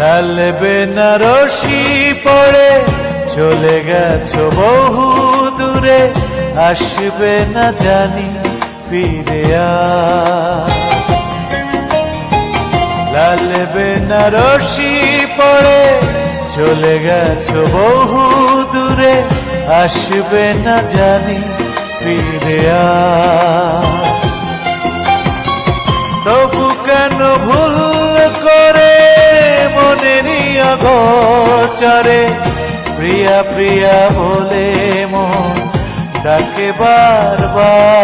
লাল বেনারসি পরে চলে গেছো বহু দূরে, আসবে না জানি ফিরে আর। লাল বেনারসি পরে চলে গেছো বহু দূরে, আসবে না জানি ফিরে আর। তবু কেন ভুল করে মনেরই অগোচরে প্রিয়া প্রিয়া বলে মন ডাকে বারবার।